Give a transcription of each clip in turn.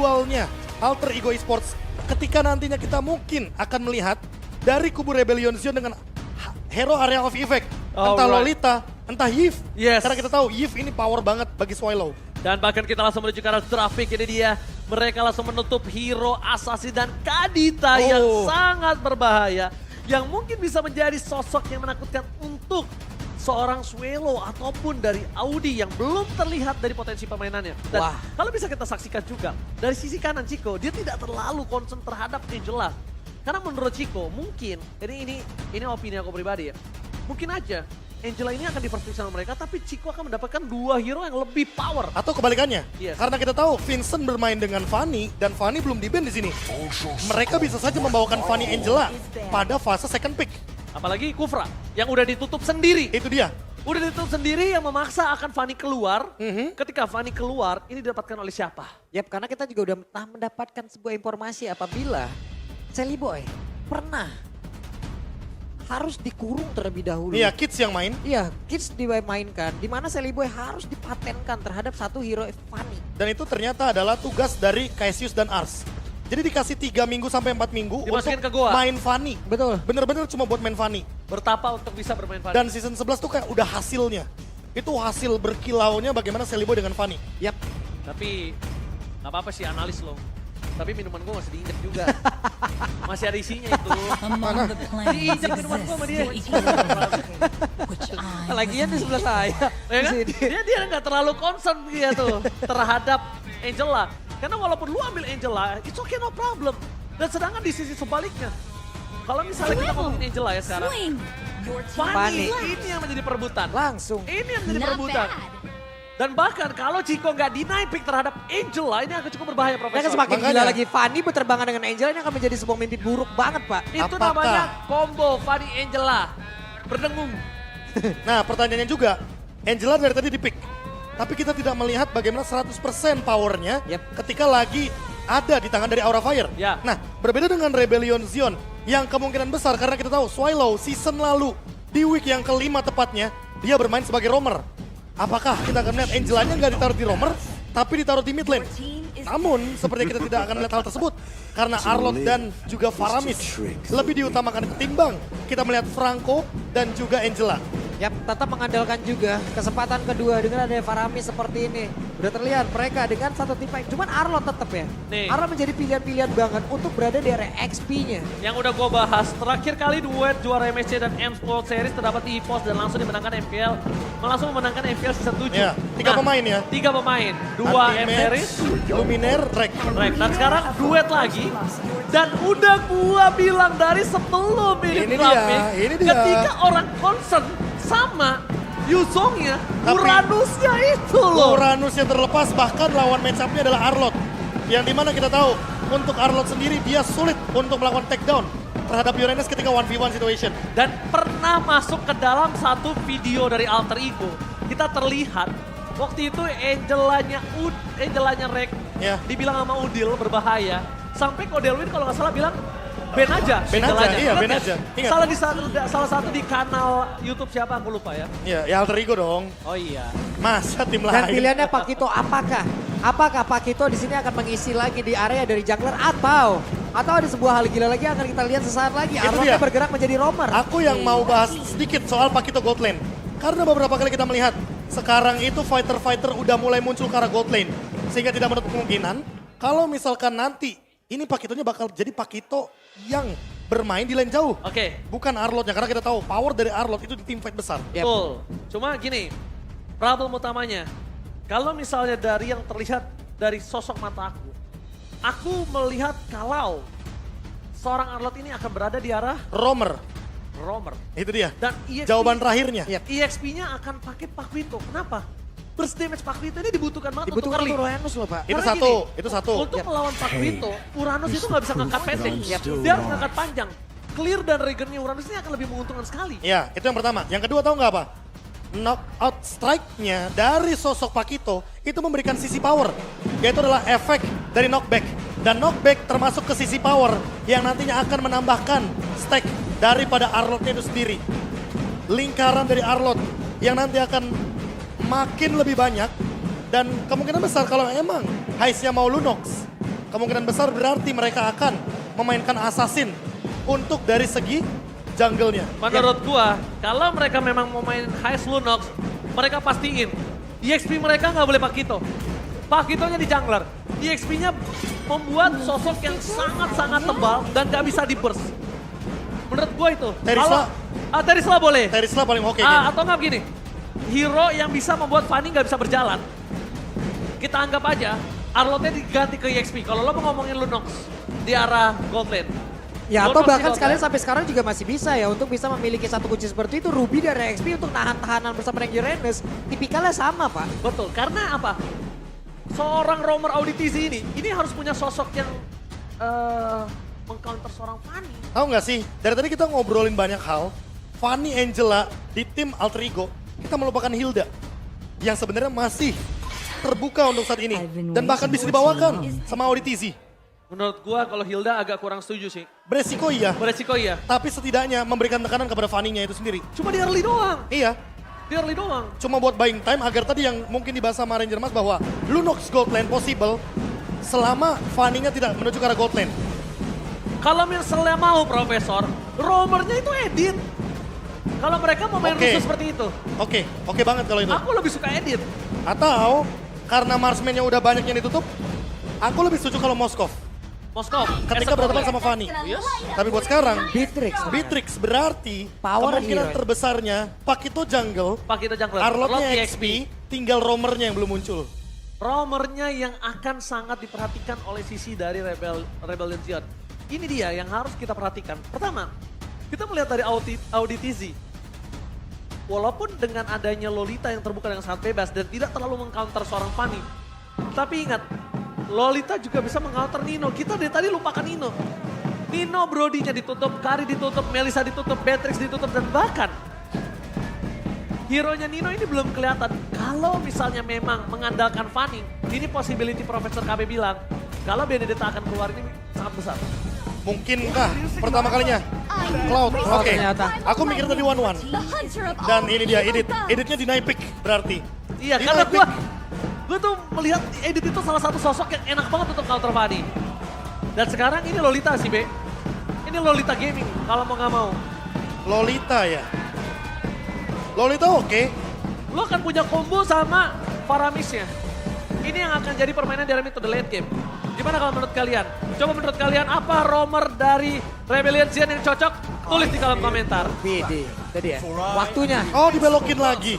visualnya Alter Ego Esports ketika nantinya kita mungkin akan melihat dari kubu Rebellion Zion dengan hero Area of Effect. Entah Lolita, entah Yves. Yes. Karena kita tahu Yves ini power banget bagi Swallow. Dan bahkan kita langsung menuju ke arah traffic, ini dia. Mereka langsung menutup hero, Assassin, dan Kadita yang sangat berbahaya. Yang mungkin bisa menjadi sosok yang menakutkan untuk seorang Swallow ataupun dari Audi yang belum terlihat dari potensi permainannya. Dan kalau bisa kita saksikan juga, dari sisi kanan Chico, dia tidak terlalu concern terhadap Angela. Karena menurut Chico, mungkin, ini opini aku pribadi ya, mungkin aja Angela ini akan di-first pick sama mereka, tapi Chico akan mendapatkan 2 hero yang lebih power. Atau kebalikannya, karena kita tahu Vincent bermain dengan Fanny dan Fanny belum di-ban di sini. Mereka bisa saja membawakan Fanny Angela pada fase second pick. Apalagi Kufra yang udah ditutup sendiri. Itu dia. Udah ditutup sendiri yang memaksa akan Fanny keluar. Ketika Fanny keluar, ini didapatkan oleh siapa? Yap, karena kita juga udah mendapatkan sebuah informasi apabila Sally Boy pernah harus dikurung terlebih dahulu. Iya, Kids yang main. Iya, Kids dimainkan, di mana Sally Boy harus dipatenkan terhadap satu hero Fanny. Dan itu ternyata adalah tugas dari Cassius dan Ars. Jadi dikasih 3 minggu sampai 4 minggu dimasukin untuk ke goa. main Fanny. Betul. Bener-bener cuma buat main Fanny. Bertapa untuk bisa bermain Fanny. Dan season 11 tuh kayak udah hasilnya. Itu hasil berkilaunya bagaimana Sally Boy dengan Fanny. Yap. Tapi gak apa-apa sih analis lo. Tapi minuman gue masih diinjek juga. Masih ada isinya itu. Diinjek minuman gue sama dia. Lagian di sebelah saya. Ya kan? Dia gak terlalu concern dia tuh terhadap Angela. Karena walaupun lu ambil Angela, it's okay no problem. Dan sedangkan di sisi sebaliknya, kalau misalnya kita ngomongin Angela ya sekarang, Fanny ini yang menjadi perebutan. Langsung. Ini yang menjadi perebutan. Dan bahkan kalau Chico nggak deny pick terhadap Angela, ini akan cukup berbahaya, Ini Profesor. akan semakin gila lagi. Fanny berterbangan dengan Angela ini akan menjadi sebuah mimpi buruk banget, Pak. Itu namanya combo Fanny Angela. Berdengung. Nah pertanyaannya juga, Angela dari tadi di pick. Tapi kita tidak melihat bagaimana 100% powernya ketika lagi ada di tangan dari Aura Fire. Nah berbeda dengan Rebellion Zion yang kemungkinan besar karena kita tahu Swallow season lalu di week yang kelima tepatnya dia bermain sebagai roamer. Apakah kita akan melihat Angelanya nggak ditaruh di roamer tapi ditaruh di mid lane? Namun seperti kita tidak akan melihat hal tersebut karena Arlott dan juga Faramis lebih diutamakan ketimbang kita melihat Franco dan juga Angela. Yap, tetap mengandalkan juga kesempatan kedua dengan adanya Faramis seperti ini. Udah terlihat mereka dengan satu tim fight. Cuman Arlott tetap ya. Arlott menjadi pilihan-pilihan banget untuk berada di area XP-nya. Yang udah gue bahas, terakhir kali duet juara MSC dan M World Series terdapat di EVOS dan langsung dimenangkan MPL. Langsung memenangkan MPL season 7. Ya, 3 pemain ya. 3 pemain, 2 M Series, Luminaire, Rek. Dan sekarang duet lagi. Dan udah gua bilang dari sebelum ini traffic, ketika orang concern sama Yuzongnya, Uranusnya itu loh. Uranusnya terlepas bahkan lawan match up-nya adalah Arlott. Yang dimana kita tahu untuk Arlott sendiri dia sulit untuk melakukan takedown terhadap Uranus ketika 1v1 situation. Dan pernah masuk ke dalam satu video dari Alter Ego, kita terlihat waktu itu Angelanya Rek dibilang sama Udil berbahaya. Sampai Kodelwin kalau nggak salah bilang ban aja. Ben aja, iya ben aja. Salah satu di kanal YouTube siapa aku lupa ya. Iya, ya Alter Ego dong. Oh iya. Masa tim Dan lain. pilihannya Pakito apakah Pakito di sini akan mengisi lagi di area dari jungler atau ada sebuah hal gila lagi yang akan kita lihat sesaat lagi. Arlott bergerak menjadi roamer. Aku yang mau bahas sedikit soal Pakito Gold Lane. Karena beberapa kali kita melihat sekarang itu fighter-fighter udah mulai muncul ke arah Gold Lane. Sehingga tidak menutup kemungkinan kalau misalkan nanti ini Pakitonya bakal jadi Pakito yang bermain di lane jauh. Bukan Arlottnya, karena kita tahu power dari Arlott itu di tim fight besar. Betul. Cuma gini, problem utamanya, kalau misalnya dari yang terlihat dari sosok mata aku melihat kalau seorang Arlott ini akan berada di arah roamer. Itu dia. Dan jawaban terakhirnya. EXP-nya akan pakai Pakito. Kenapa? Burst damage Pakito ini dibutuhkan banget untuk early. Uranus loh Pak. Itu satu. Untuk melawan Pakito, Uranus itu nggak bisa ngangkat pendek. Dia harus ngangkat panjang. Clear dan Regennya Uranus ini akan lebih menguntungkan sekali. Ya, itu yang pertama. Yang kedua tahu nggak apa? Knockout strike-nya dari sosok Pakito itu memberikan sisi power. Yaitu adalah efek dari knockback. Dan knockback termasuk ke sisi power yang nantinya akan menambahkan stack daripada Arlott-nya itu sendiri. Lingkaran dari Arlott yang nanti akan makin lebih banyak dan kemungkinan besar kalau emang Heist-nya mau Lunox kemungkinan besar berarti mereka akan memainkan Assassin untuk dari segi jungle-nya. Menurut gua, kalau mereka memang mau main Heist Lunox, mereka pastiin EXP mereka nggak boleh Pakito. Pakitonya di jungler. EXP-nya membuat sosok yang sangat-sangat tebal dan nggak bisa di burst. Menurut gua itu. Terisla. Terisla boleh. Terisla paling oke kayaknya. Atau nggak begini, hero yang bisa membuat Fanny nggak bisa berjalan. Kita anggap aja Arlotnya diganti ke EXP. Kalau lo mau ngomongin Lunox di arah gold lane. Ya atau bahkan sekalian sampai sekarang juga masih bisa ya untuk bisa memiliki satu kunci seperti itu. Ruby dari XP untuk nahan-tahanan bersama dengan Uranus, tipikalnya sama Pak. Betul, karena apa? Seorang roamer Auditizi ini harus punya sosok yang meng-counter seorang Fanny. Tahu nggak sih, dari tadi kita ngobrolin banyak hal, Fanny Angela di tim Alter Ego, kita melupakan Hilda. Yang sebenarnya masih terbuka untuk saat ini. Dan bahkan bisa dibawakan sama Auditizi. Menurut gua kalau Hilda agak kurang setuju sih. Beresiko iya. Beresiko iya. Tapi setidaknya memberikan tekanan kepada Fanny-nya itu sendiri. Cuma di early doang. Iya. Di early doang. Cuma buat buying time agar tadi yang mungkin dibahas sama Ranger Mas bahwa Lunox gold lane possible selama Fanny-nya tidak menuju ke arah gold lane. Kalau misalnya mau Profesor, roamernya itu edit. Kalau mereka mau main rusuh seperti itu. Oke banget kalau itu. Aku lebih suka edit. Atau karena marksman-nya udah banyak yang ditutup, aku lebih setuju kalau Moskov. Moskov Ketika berhadapan sama Fanny. Yes. Tapi buat sekarang, Beatrix berarti Power kemungkinan hero. terbesarnya Pakito jungle, Pakito jungler. Arlotnya XP, tinggal roamernya yang belum muncul. Roamernya yang akan sangat diperhatikan oleh sisi dari Rebellion Zion. Ini dia yang harus kita perhatikan. Pertama, kita melihat dari Auditizi. Walaupun dengan adanya Lolita yang terbuka dengan sangat bebas dan tidak terlalu meng-counter seorang Fanny. Tapi ingat, Lolita juga bisa meng-counter Nino. Kita dari tadi lupakan Nino. Nino Brody-nya ditutup, Kari ditutup, Melissa ditutup, Beatrix ditutup, dan bahkan hero-nya Nino ini belum kelihatan. Kalau misalnya memang mengandalkan Fanny, ini possibility Profesor KB bilang, kalau Benedetta akan keluar ini sangat besar. Mungkinkah pertama kalinya? Cloud, oke. Aku mikir tadi 1-1. Dan ini dia editnya di Nipik berarti. Iya, Di karena Nipik. gue tuh melihat edit itu salah satu sosok yang enak banget untuk counter Fanny. Dan sekarang ini Lolita sih, Be. Ini Lolita Gaming, kalau mau nggak mau. Lolita ya. Lolita oke. Lo akan punya combo sama Faramisnya. Ini yang akan jadi permainan di mid to the late game. Gimana kalau menurut kalian? Coba menurut kalian apa roamer dari Rebellion Zion yang cocok? Tulis di kolom komentar. BD, tadi ya. Waktunya. Oh dibelokin lagi.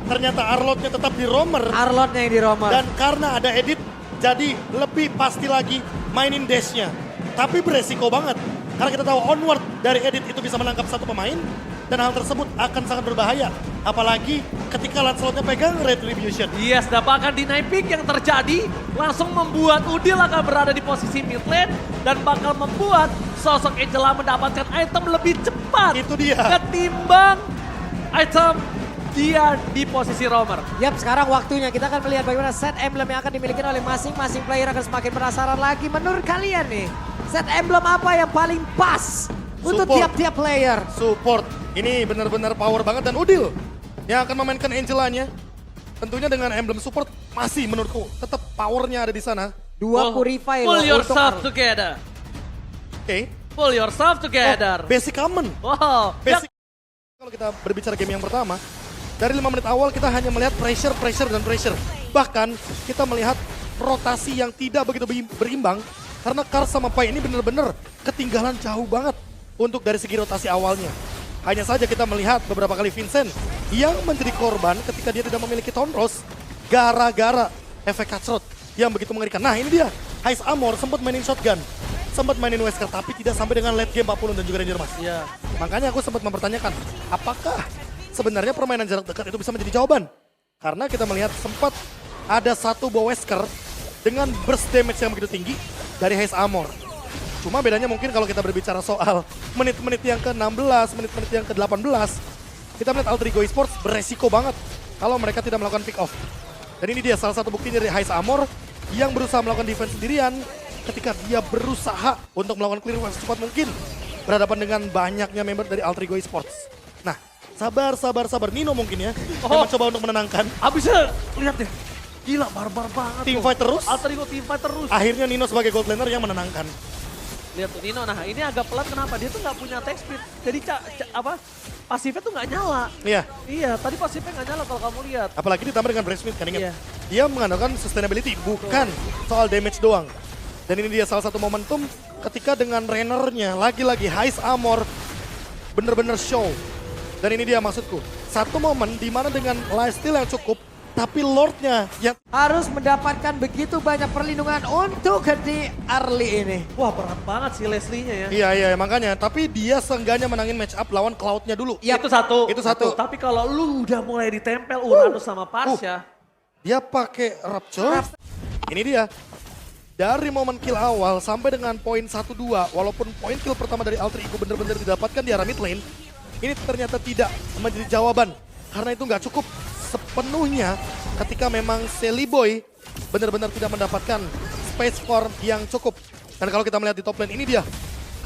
Ternyata Arlotnya tetap di roamer. Arlotnya yang di roamer. Dan karena ada edit, jadi lebih pasti lagi mainin dashnya. Tapi beresiko banget. Karena kita tahu onward dari edit itu bisa menangkap satu pemain. Dan hal tersebut akan sangat berbahaya. Apalagi ketika Lancelotnya pegang Retribution. Yes, dapatkan di Nipik yang terjadi langsung membuat Udil akan berada di posisi mid lane. Dan bakal membuat sosok Angela mendapatkan item lebih cepat. Itu dia. Ketimbang item dia di posisi roamer. Yap, sekarang waktunya kita akan melihat bagaimana set emblem yang akan dimiliki oleh masing-masing player akan semakin penasaran lagi. Menurut kalian nih, set emblem apa yang paling pas untuk tiap-tiap player? Support. Ini benar-benar power banget dan Udil yang akan memainkan Angelanya. Tentunya dengan emblem support masih menurutku tetap powernya ada di sana. Dua purify Pull loh yourself untuk together. Oke. Pull yourself together. Basic common. Wow. Basic. Kalau kita berbicara game yang pertama, dari 5 menit awal kita hanya melihat pressure. Bahkan kita melihat rotasi yang tidak begitu berimbang. Karena Kars sama Pai ini benar-benar ketinggalan jauh banget untuk dari segi rotasi awalnya. Hanya saja kita melihat beberapa kali Vincent yang menjadi korban ketika dia tidak memiliki Tone Rose gara-gara efek cutthroat yang begitu mengerikan. Nah ini dia, Heist Amor sempat mainin shotgun, sempat mainin Wesker tapi tidak sampai dengan late game 40 dan juga Ranger Mas. Iya. Makanya aku sempat mempertanyakan, apakah sebenarnya permainan jarak dekat itu bisa menjadi jawaban? Karena kita melihat sempat ada satu buah Wesker dengan burst damage yang begitu tinggi dari Heist Amor. Cuma bedanya mungkin kalau kita berbicara soal menit-menit yang ke-16, menit-menit yang ke-18, kita melihat Alter Ego Esports beresiko banget kalau mereka tidak melakukan pick off. Dan ini dia salah satu bukti dari Heist Amor yang berusaha melakukan defense sendirian ketika dia berusaha untuk melakukan clear wave secepat mungkin berhadapan dengan banyaknya member dari Alter Ego Esports. Nah, sabar. Nino mungkin ya yang mencoba untuk menenangkan. Abisnya lihat deh. Gila, barbar banget. Teamfight terus. Alter Ego teamfight terus. Akhirnya Nino sebagai gold laner yang menenangkan. Lihat tuh Nino, nah ini agak pelan kenapa? Dia tuh nggak punya attack speed. Jadi pasifnya tuh nggak nyala. Iya. Iya, tadi pasifnya nggak nyala kalau kamu lihat. Apalagi ditambah dengan Breastmate kan, ingat. Iya. Dia mengandalkan sustainability, bukan soal damage doang. Dan ini dia salah satu momentum ketika dengan Rainernya lagi-lagi Heist Armor bener-bener show. Dan ini dia maksudku, satu momen dimana dengan lifesteal yang cukup, tapi Lordnya yang harus mendapatkan begitu banyak perlindungan untuk di early ini. Wah, berat banget sih Leslie-nya ya. Iya, makanya. Tapi dia seenggaknya menangin match up lawan Cloud-nya dulu. Iya, itu satu. Itu satu. Tapi kalau lu udah mulai ditempel Uranus sama Pasha. Dia pakai Rapture. Ini dia. Dari momen kill awal sampai dengan poin 1-2, walaupun poin kill pertama dari Alter Ego benar-benar didapatkan di arah mid lane, ini ternyata tidak menjadi jawaban. Karena itu nggak cukup sepenuhnya ketika memang Silly Boy benar-benar tidak mendapatkan space farm yang cukup. Dan kalau kita melihat di top lane ini dia,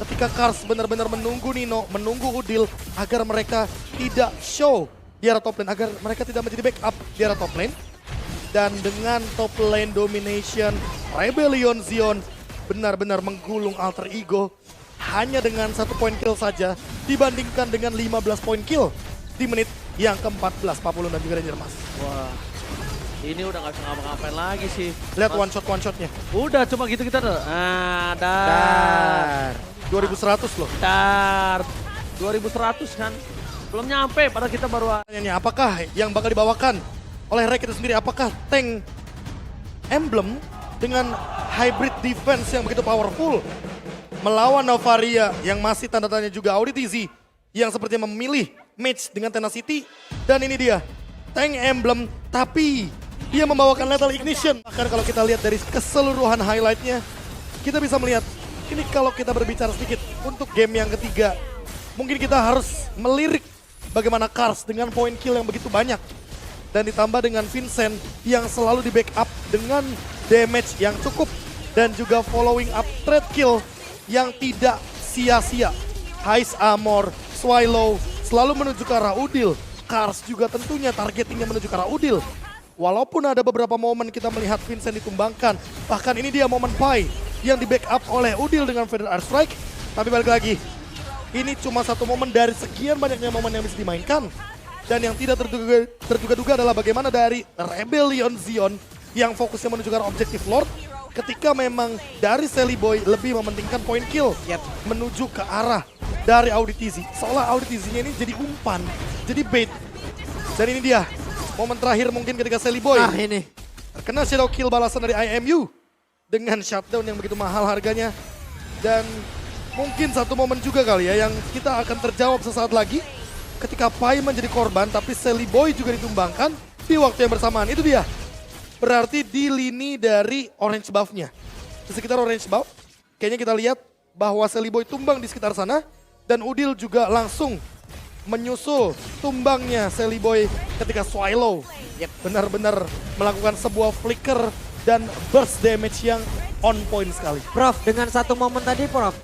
ketika Kars benar-benar menunggu Nino, menunggu Udil agar mereka tidak show di arah top lane, agar mereka tidak menjadi backup di arah top lane. Dan dengan top lane domination, Rebellion Zion benar-benar menggulung Alter Ego hanya dengan 1 poin kill saja dibandingkan dengan 15 poin kill di menit yang ke-14, Papulun dan juga Ranger Mas. Wah, ini udah gak bisa ngapa-ngapain lagi sih. Lihat one shotnya. Udah cuma gitu kita tuh. Dar. 2100 loh. Dar. 2100 kan. Belum nyampe padahal kita baru. Apakah yang bakal dibawakan oleh Rek itu sendiri? Apakah tank Emblem dengan hybrid defense yang begitu powerful melawan Novaria yang masih tanda tanya juga Auditizi yang sepertinya memilih match dengan Tenacity. Dan ini dia tank Emblem, tapi dia membawakan Lethal Ignition. Bahkan kalau kita lihat dari keseluruhan highlightnya, kita bisa melihat ini kalau kita berbicara sedikit untuk game yang ketiga, mungkin kita harus melirik bagaimana Kars dengan poin kill yang begitu banyak. Dan ditambah dengan Vincent yang selalu di backup dengan damage yang cukup. Dan juga following up trade kill yang tidak sia-sia. Heist Armor, Swallow selalu menuju ke arah Udil. Kars juga tentunya targetingnya menuju ke arah Udil. Walaupun ada beberapa momen kita melihat Vincent ditumbangkan. Bahkan ini dia momen Pai yang di backup oleh Udil dengan Feather Airstrike. Tapi balik lagi, ini cuma satu momen dari sekian banyaknya momen yang bisa dimainkan. Dan yang tidak terduga-duga adalah bagaimana dari Rebellion Zion yang fokusnya menuju ke arah objektif Lord. Ketika memang dari Silly Boy lebih mementingkan point kill menuju ke arah dari Auditizi. Seolah Auditizinya ini jadi umpan, jadi bait. Dan ini dia, momen terakhir mungkin ketika Silly Boy ini terkena shadow kill balasan dari IMU dengan shutdown yang begitu mahal harganya. Dan mungkin satu momen juga kali ya yang kita akan terjawab sesaat lagi. Ketika Pai menjadi korban tapi Silly Boy juga ditumbangkan di waktu yang bersamaan. Itu dia. Berarti di lini dari orange buff-nya. Di sekitar orange buff, kayaknya kita lihat bahwa Silly Boy tumbang di sekitar sana. Dan Udil juga langsung menyusul tumbangnya Silly Boy ketika Swallow benar-benar melakukan sebuah flicker dan burst damage yang on point sekali. Prof, dengan satu momen tadi Prof,